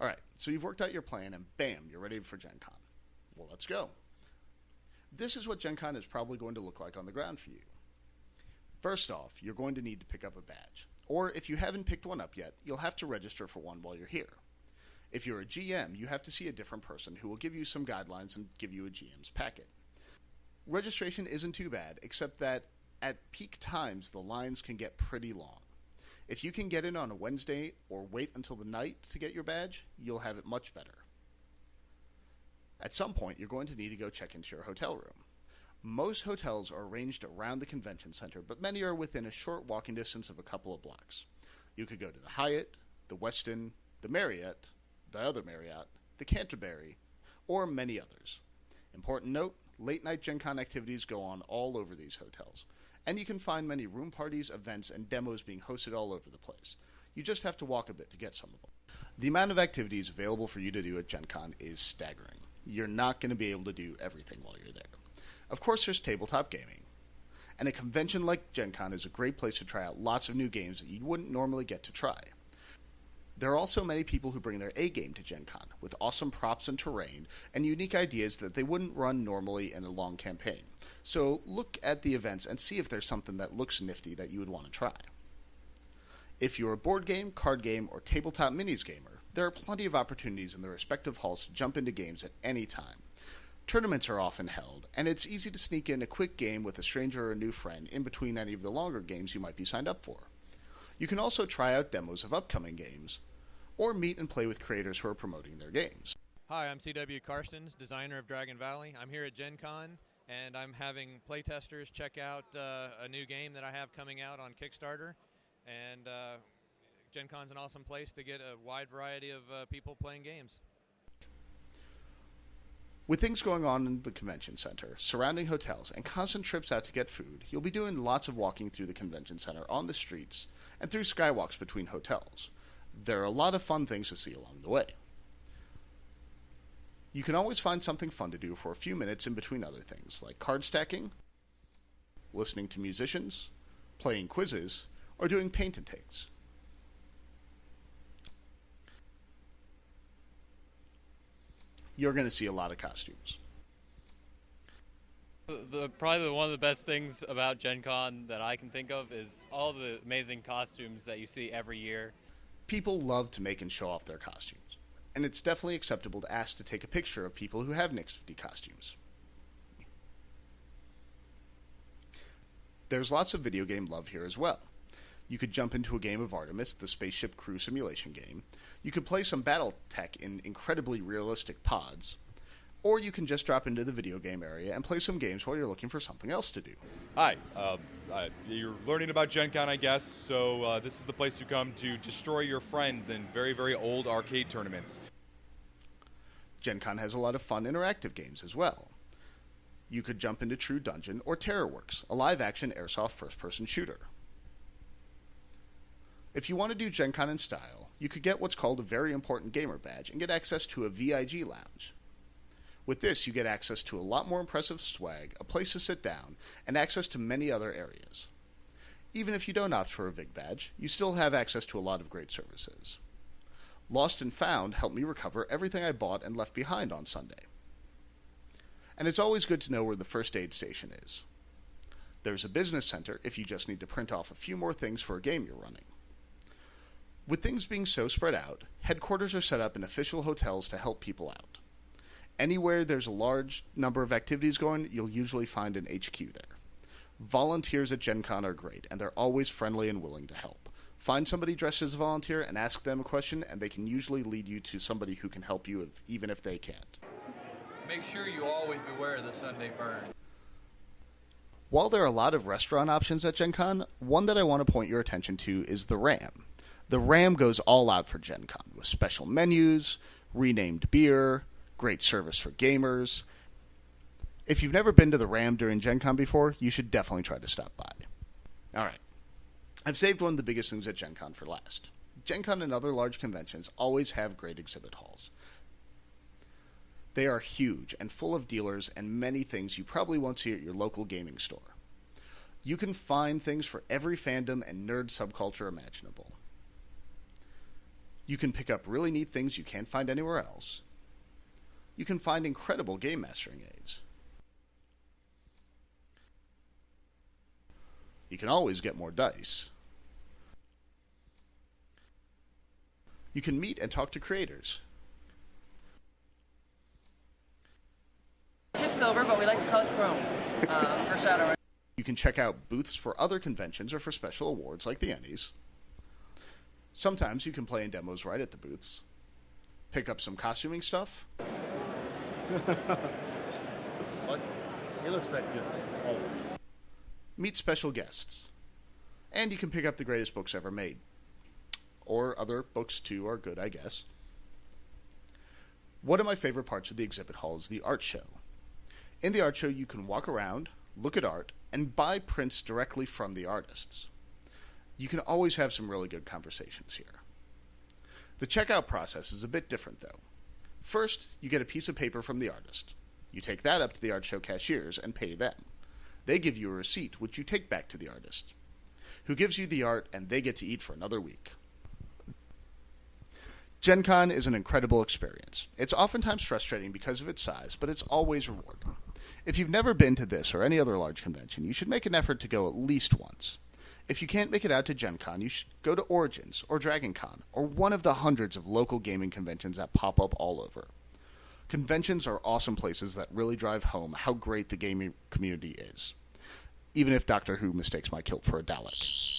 Alright, so you've worked out your plan and bam, you're ready for Gen Con. Well, let's go. This is what Gen Con is probably going to look like on the ground for you. First off, you're going to need to pick up a badge. Or if you haven't picked one up yet, you'll have to register for one while you're here. If you're a GM, you have to see a different person who will give you some guidelines and give you a GM's packet. Registration isn't too bad, except that at peak times the lines can get pretty long. If you can get in on a Wednesday or wait until the night to get your badge, you'll have it much better. At some point, you're going to need to go check into your hotel room. Most hotels are arranged around the convention center, but many are within a short walking distance of a couple of blocks. You could go to the Hyatt, the Westin, the Marriott, the other Marriott, the Canterbury, or many others. Important note, late-night Gen Con activities go on all over these hotels, and you can find many room parties, events, and demos being hosted all over the place. You just have to walk a bit to get some of them. The amount of activities available for you to do at Gen Con is staggering. You're not going to be able to do everything while you're there. Of course, there's tabletop gaming. And a convention like Gen Con is a great place to try out lots of new games that you wouldn't normally get to try. There are also many people who bring their A game to Gen Con, with awesome props and terrain, and unique ideas that they wouldn't run normally in a long campaign. So look at the events and see if there's something that looks nifty that you would want to try. If you're a board game, card game, or tabletop minis gamer, there are plenty of opportunities in the respective halls to jump into games at any time. Tournaments are often held, and it's easy to sneak in a quick game with a stranger or a new friend in between any of the longer games you might be signed up for. You can also try out demos of upcoming games, or meet and play with creators who are promoting their games. Hi, I'm C.W. Karstens, designer of Dragon Valley. I'm here at Gen Con, and I'm having playtesters check out a new game that I have coming out on Kickstarter. And Gen Con's an awesome place to get a wide variety of people playing games. With things going on in the convention center, surrounding hotels, and constant trips out to get food, you'll be doing lots of walking through the convention center on the streets and through skywalks between hotels. There are a lot of fun things to see along the way. You can always find something fun to do for a few minutes in between other things, like card stacking, listening to musicians, playing quizzes, or doing paint and takes. You're going to see a lot of costumes. Probably one of the best things about Gen Con that I can think of is all the amazing costumes that you see every year. People love to make and show off their costumes, and it's definitely acceptable to ask to take a picture of people who have nifty costumes. There's lots of video game love here as well. You could jump into a game of Artemis, the spaceship crew simulation game. You could play some BattleTech in incredibly realistic pods. Or you can just drop into the video game area and play some games while you're looking for something else to do. Hi, you're learning about Gen Con, I guess, so this is the place you come to destroy your friends in very, very old arcade tournaments. Gen Con has a lot of fun interactive games as well. You could jump into True Dungeon or Terrorworks, a live-action airsoft first-person shooter. If you want to do Gen Con in style, you could get what's called a very important gamer badge and get access to a VIG lounge. With this, you get access to a lot more impressive swag, a place to sit down, and access to many other areas. Even if you don't opt for a VIG badge, you still have access to a lot of great services. Lost and Found helped me recover everything I bought and left behind on Sunday. And it's always good to know where the first aid station is. There's a business center if you just need to print off a few more things for a game you're running. With things being so spread out, headquarters are set up in official hotels to help people out. Anywhere there's a large number of activities going, you'll usually find an HQ there. Volunteers at Gen Con are great, and they're always friendly and willing to help. Find somebody dressed as a volunteer and ask them a question, and they can usually lead you to somebody who can help you even if they can't. Make sure you always beware of the Sunday burn. While there are a lot of restaurant options at Gen Con, one that I want to point your attention to is the Ram. The Ram goes all out for Gen Con, with special menus, renamed beer, great service for gamers. If you've never been to the Ram during Gen Con before, you should definitely try to stop by. Alright, I've saved one of the biggest things at Gen Con for last. Gen Con and other large conventions always have great exhibit halls. They are huge and full of dealers and many things you probably won't see at your local gaming store. You can find things for every fandom and nerd subculture imaginable. You can pick up really neat things you can't find anywhere else. You can find incredible game mastering aids. You can always get more dice. You can meet and talk to creators. Took silver, but we like to call it chrome for Shadowrun. You can check out booths for other conventions or for special awards like the Ennies. Sometimes you can play in demos right at the booths. Pick up some costuming stuff. What? He looks that good, always. Meet special guests. And you can pick up the greatest books ever made. Or other books too are good, I guess. One of my favorite parts of the exhibit hall is the art show. In the art show, you can walk around, look at art, and buy prints directly from the artists. You can always have some really good conversations here. The checkout process is a bit different, though. First, you get a piece of paper from the artist. You take that up to the art show cashiers and pay them. They give you a receipt, which you take back to the artist, who gives you the art, and they get to eat for another week. Gencon is an incredible experience. It's oftentimes frustrating because of its size, but it's always rewarding. If you've never been to this or any other large convention, you should make an effort to go at least once. If you can't make it out to Gencon, you should go to Origins or DragonCon or one of the hundreds of local gaming conventions that pop up all over. Conventions are awesome places that really drive home how great the gaming community is, even if Doctor Who mistakes my kilt for a Dalek.